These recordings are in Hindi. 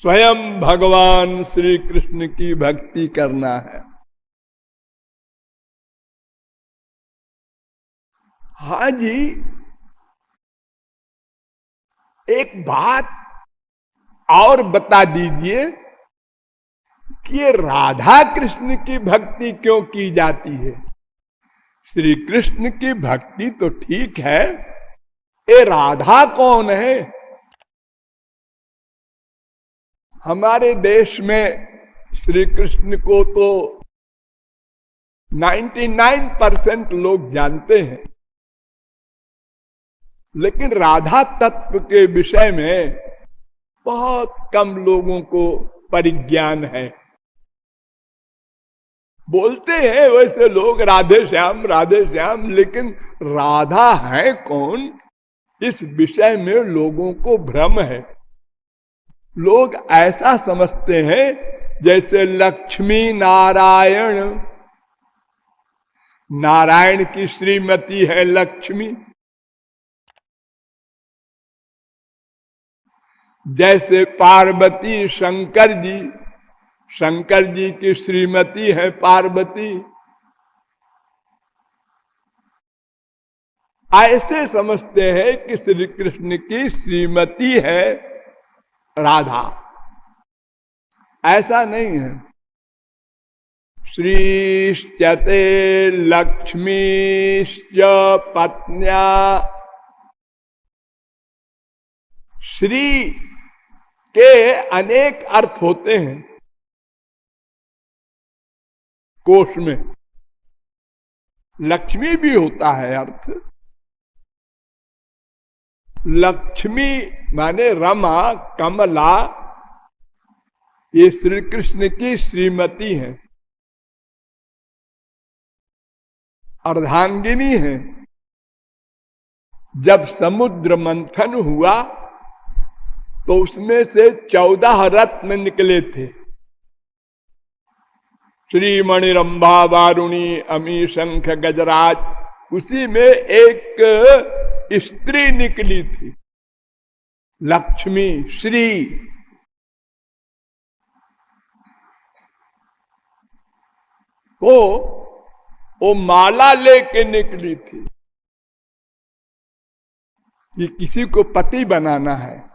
स्वयं भगवान श्री कृष्ण की भक्ति करना है। हाँ जी, एक बात और बता दीजिए कि ये राधा कृष्ण की भक्ति क्यों की जाती है? श्री कृष्ण की भक्ति तो ठीक है, ये राधा कौन है? हमारे देश में श्री कृष्ण को तो 99% लोग जानते हैं, लेकिन राधा तत्व के विषय में बहुत कम लोगों को परिज्ञान है। बोलते हैं वैसे लोग राधे श्याम, लेकिन राधा है कौन, इस विषय में लोगों को भ्रम है। लोग ऐसा समझते हैं जैसे लक्ष्मी नारायण, नारायण की श्रीमती है लक्ष्मी, जैसे पार्वती शंकर जी की श्रीमती है पार्वती, ऐसे समझते हैं कि श्री कृष्ण की श्रीमती है राधा। ऐसा नहीं है। श्रीश्चते लक्ष्मीश्च पत्न्या, श्री के अनेक अर्थ होते हैं कोश में। लक्ष्मी भी होता है अर्थ। लक्ष्मी माने रमा, कमला, ये श्री कृष्ण की श्रीमती है, अर्धांगिनी है। जब समुद्र मंथन हुआ तो उसमें से 14 रत्न निकले थे। श्रीमणि, रंभा, वारुणी, अमी, शंख, गजराज, उसी में एक स्त्री निकली थी, लक्ष्मी श्री। वो माला लेके निकली थी कि किसी को पति बनाना है।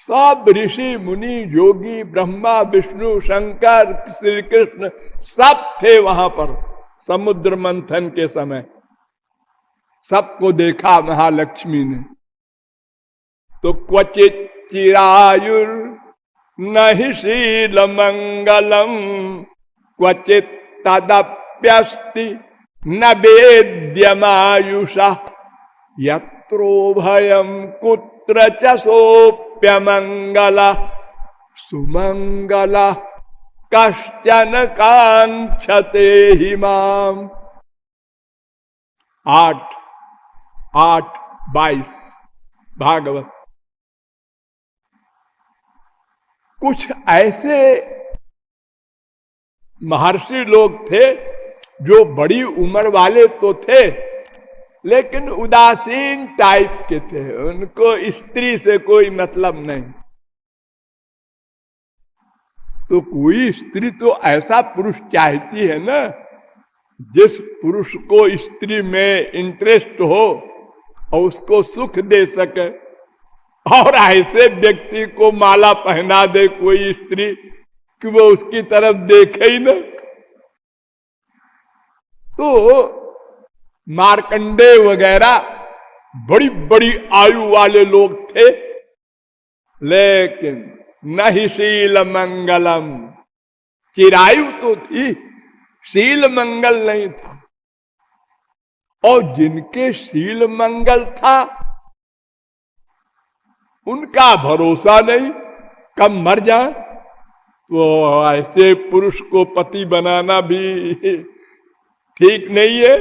सब ऋषि मुनि, योगी, ब्रह्मा, विष्णु, शंकर, श्री कृष्ण सब थे वहां पर समुद्र मंथन के समय। सबको देखा महालक्ष्मी ने। तो क्वचित चिरायुर नहि शील मंगलम, क्वचित तदप्यस्ति न वेद्यमायुषा, यत्रो भयम कुत्र च सोप्यमंगला, सुमंगला कश्चन कांक्षते हिमाम। 8:22 भागवत। कुछ ऐसे महर्षि लोग थे जो बड़ी उम्र वाले तो थे, लेकिन उदासीन टाइप के थे। उनको स्त्री से कोई मतलब नहीं। तो कोई स्त्री तो ऐसा पुरुष चाहती है ना, जिस पुरुष को स्त्री में इंटरेस्ट हो और उसको सुख दे सके। और ऐसे व्यक्ति को माला पहना दे कोई स्त्री कि वो उसकी तरफ देखे ही ना। तो मार्कंडेय वगैरह बड़ी बड़ी आयु वाले लोग थे, लेकिन नहीं शील मंगलम। चिरायु तो थी, शील मंगल नहीं था। और जिनके शील मंगल था उनका भरोसा नहीं, कब मर जाए। तो ऐसे पुरुष को पति बनाना भी ठीक नहीं है।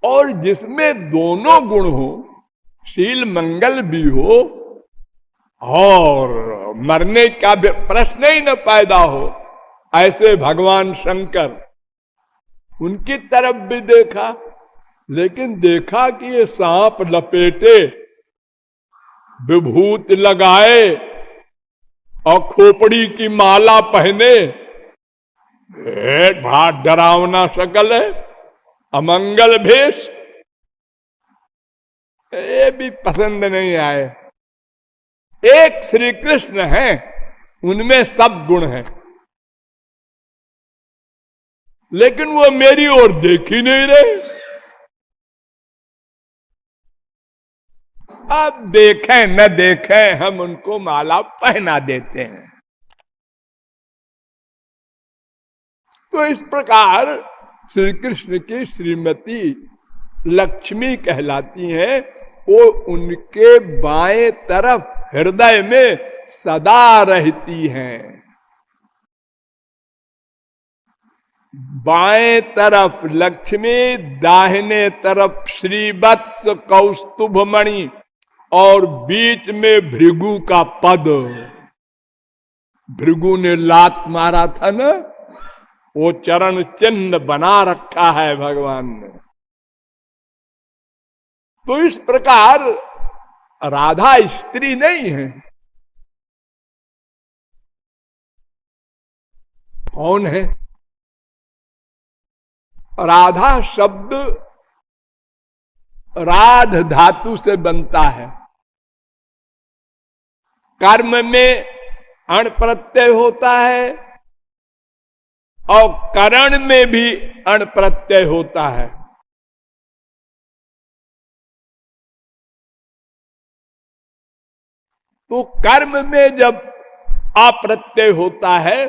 और जिसमें दोनों गुण हो, शील मंगल भी हो और मरने का प्रश्न ही न पैदा हो, ऐसे भगवान शंकर, उनकी तरफ भी देखा लेकिन देखा कि ये सांप लपेटे, विभूत लगाए और खोपड़ी की माला पहने, बड़ा डरावना शकल है, अमंगल भेष, ये भी पसंद नहीं आए। एक श्री कृष्ण है, उनमें सब गुण हैं, लेकिन वो मेरी ओर देख ही नहीं रहे। अब देखें न देखें, हम उनको माला पहना देते हैं। तो इस प्रकार श्री कृष्ण की श्रीमती लक्ष्मी कहलाती हैं। वो उनके बाएं तरफ हृदय में सदा रहती हैं। बाएं तरफ लक्ष्मी, दाहिने तरफ श्रीवत्स कौस्तुभमणि और बीच में भृगु का पद। भृगु ने लात मारा था ना, वो चरण चिन्ह बना रखा है भगवान ने। तो इस प्रकार राधा स्त्री नहीं है। कौन है? राधा शब्द राध धातु से बनता है। कर्म में अण प्रत्यय होता है और करण में भी अण प्रत्यय होता है। तो कर्म में जब अप्रत्यय होता है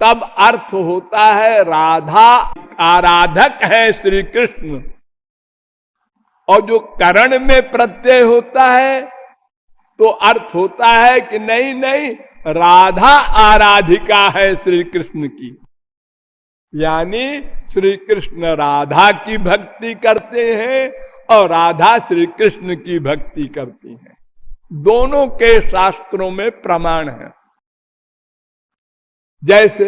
तब अर्थ होता है राधा आराधक है श्री कृष्ण। और जो करण में प्रत्यय होता है तो अर्थ होता है कि नहीं नहीं, राधा आराधिका है श्री कृष्ण की। यानी श्री कृष्ण राधा की भक्ति करते हैं और राधा श्री कृष्ण की भक्ति करती हैं। दोनों के शास्त्रों में प्रमाण है। जैसे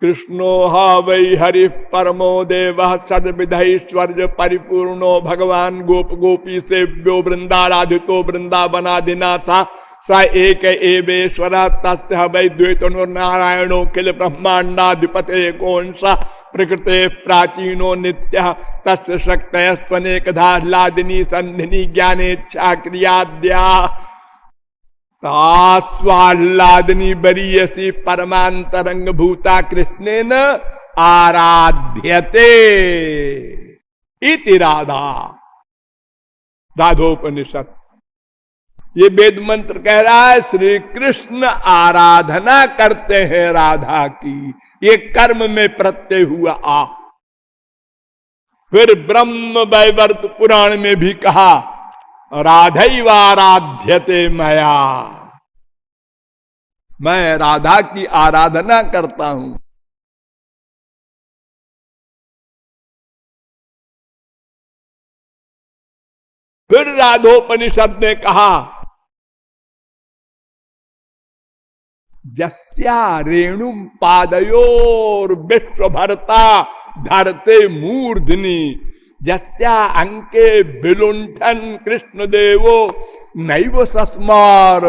कृष्णो हा वै हरि परमो देव षड्विधैश्वर्य परिपूर्णो भगवान गोप गोपी सेव्यो वृंदाराधितो वृंदावनादिनाथा स एक एवेश्वर तस्य वै द्वैतो नारायणो किल ब्रह्मांडाधिपते कोंसा प्रकृते प्राचीनो नित्य तस्य शक्तयस्वनेकधाह्लादिनी संधिनी ज्ञानेच्छा क्रियाद्या तास्वाह्लादिनी बरीयसी परमांतरंग भूता कृष्णेन आराध्यते इति राधा। राधोपनिषद ये वेद मंत्र कह रहा है श्री कृष्ण आराधना करते हैं राधा की। ये कर्म में प्रत्यय हुआ आ। फिर ब्रह्म वैवर्त पुराण में भी कहा राधैवाराध्यते मया, मैं राधा की आराधना करता हूं। फिर राधोपनिषद ने कहा जस्या रेणुम पादयोर विश्वभरता धरते मूर्धनि जस्या अंके विलुंठन कृष्ण देवो नैव सस्मार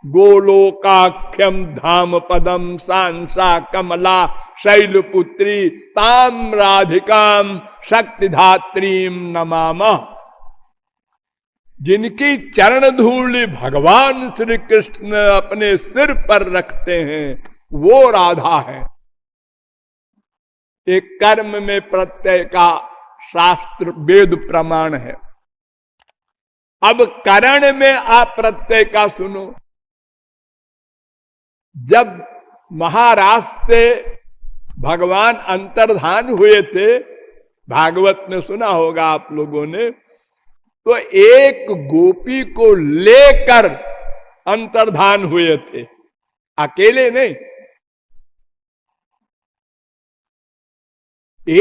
गोलोकाख्यम धाम पदम सांसा कमला शैलपुत्री ताम राधिकाम शक्तिधात्रीम नमामः। जिनकी चरण धूलि भगवान श्री कृष्ण अपने सिर पर रखते हैं वो राधा है। एक कर्म में प्रत्यय का शास्त्र वेद प्रमाण है। अब करण में अप्रत्यय का सुनो। जब महाराष्ट्र से भगवान अंतर्धान हुए थे, भागवत में सुना होगा आप लोगों ने, तो एक गोपी को लेकर अंतर्धान हुए थे, अकेले नहीं।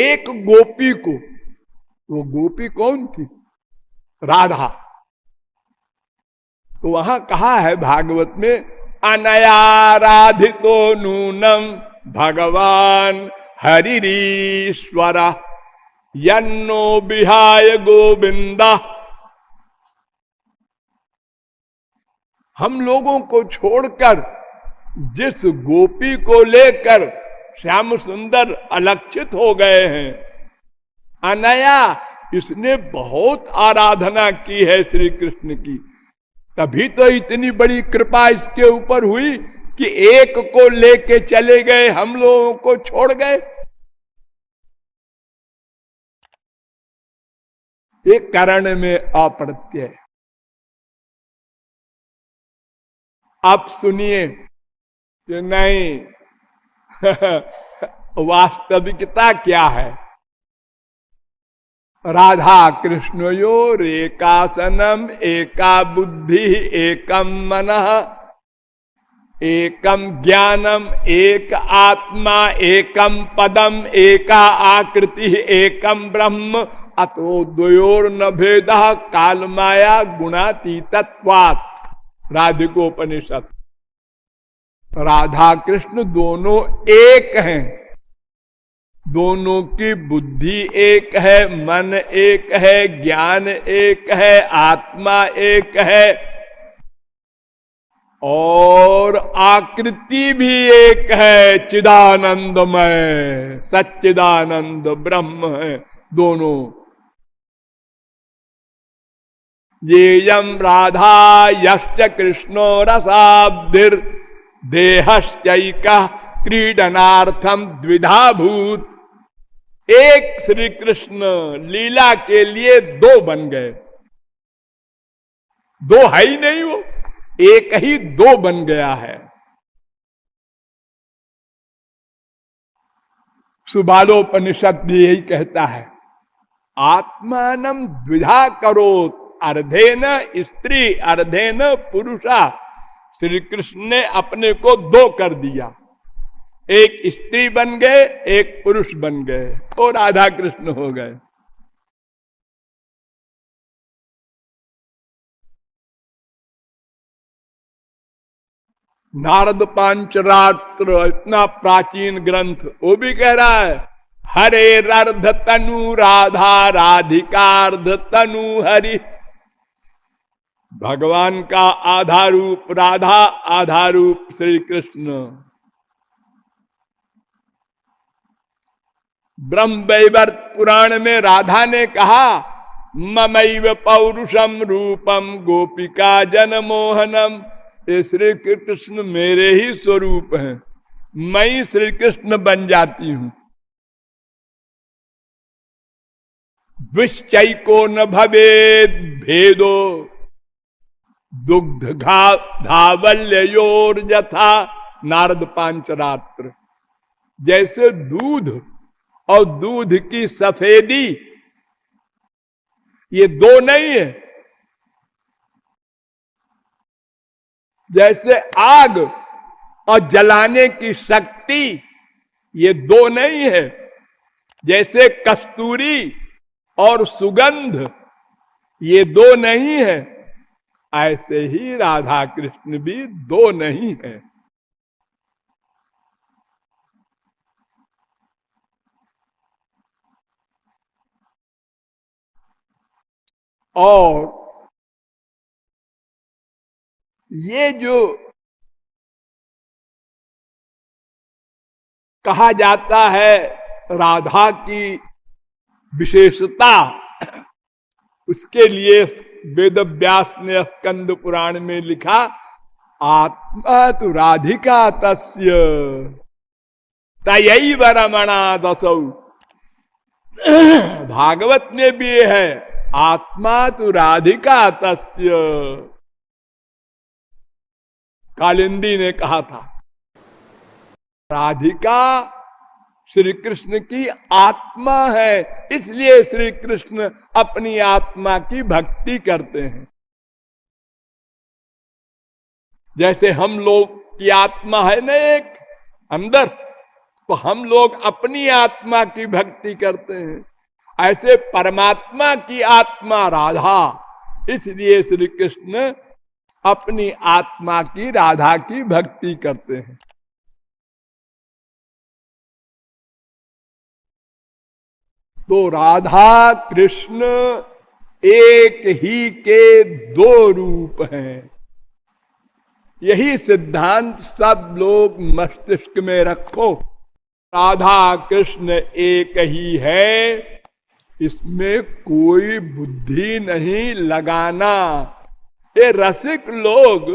एक गोपी को, वो गोपी कौन थी? राधा। तो वहां कहा है भागवत में अनयाराधितो नूनम भगवान हरिरीश्वर। यन्नो विहाय गोविंदा। हम लोगों को छोड़कर जिस गोपी को लेकर श्याम सुंदर अलक्षित हो गए हैं, अनया, इसने बहुत आराधना की है श्री कृष्ण की, तभी तो इतनी बड़ी कृपा इसके ऊपर हुई कि एक को लेके चले गए, हम लोगों को छोड़ गए। एक कारण में अप्रत्यय। आप सुनिए कि नहीं वास्तविकता क्या है। राधा कृष्णयोर एकासनम एका बुद्धि एकम मनः एकम ज्ञानम एक आत्मा एकम पदम एका आकृति एकम ब्रह्म अतो द्वयोर न भेदः काल माया गुणातीतत्वात्। राधिकोपनिषद। राधा कृष्ण दोनों एक हैं, दोनों की बुद्धि एक है, मन एक है, ज्ञान एक है, आत्मा एक है और आकृति भी एक है, चिदानंदमय सच्चिदानंद ब्रह्म है दोनों। येयम राधा यश्च कृष्णो रसाब्धिर देहश्चैका क्रीडनार्थम द्विधा भूत। एक श्री कृष्ण लीला के लिए दो बन गए, दो है ही नहीं, वो एक ही दो बन गया है। सुबालोपनिषद भी यही कहता है, आत्मानम द्विधा करोत अर्धेन स्त्री अर्धेन पुरुषा। श्री कृष्ण ने अपने को दो कर दिया, एक स्त्री बन गए एक पुरुष बन गए और राधा कृष्ण हो गए। नारद पांचरात्र इतना प्राचीन ग्रंथ, वो भी कह रहा है हरे अर्ध तनु राधा राधिकार्ध तनु हरि। भगवान का आधा रूप राधा, आधा रूप श्री कृष्ण। ब्रह्मवैवर्त पुराण में राधा ने कहा ममैव पौरुषम रूपम गोपिका जनमोहनम। ये श्री कृष्ण मेरे ही स्वरूप हैं, मैं श्री कृष्ण बन जाती हूं। विश्चैको न भवेद भेदो दुग्ध धावल्योर यथा। नारद पांचरात्र। जैसे दूध और दूध की सफेदी ये दो नहीं है, जैसे आग और जलाने की शक्ति ये दो नहीं है, जैसे कस्तूरी और सुगंध ये दो नहीं है, ऐसे ही राधा कृष्ण भी दो नहीं है। और ये जो कहा जाता है राधा की विशेषता, उसके लिए वेद व्यास ने स्कंद पुराण में लिखा आत्मा तो राधिका तस्य तयैव रमणा दसौ। भागवत में भी ये है आत्मा तो राधिका तस्य। कालिंदी ने कहा था राधिका श्री कृष्ण की आत्मा है, इसलिए श्री कृष्ण अपनी आत्मा की भक्ति करते हैं। जैसे हम लोग की आत्मा है ना एक अंदर, तो हम लोग अपनी आत्मा की भक्ति करते हैं, ऐसे परमात्मा की आत्मा राधा, इसलिए श्री कृष्ण अपनी आत्मा की राधा की भक्ति करते हैं। तो राधा कृष्ण एक ही के दो रूप हैं। यही सिद्धांत सब लोग मस्तिष्क में रखो। राधा कृष्ण एक ही है, इसमें कोई बुद्धि नहीं लगाना। ये रसिक लोग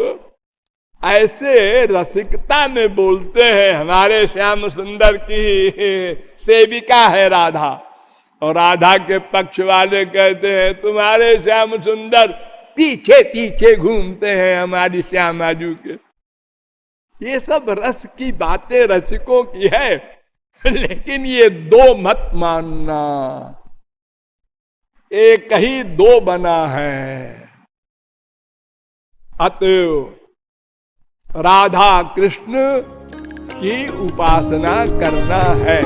ऐसे रसिकता में बोलते हैं, हमारे श्याम सुंदर की सेविका है राधा, और राधा के पक्ष वाले कहते हैं तुम्हारे श्याम सुंदर पीछे पीछे घूमते हैं हमारी श्यामाजू के। ये सब रस की बातें रसिकों की है, लेकिन ये दो मत मानना, एक ही दो बना है। अतएव राधा कृष्ण की उपासना करना है।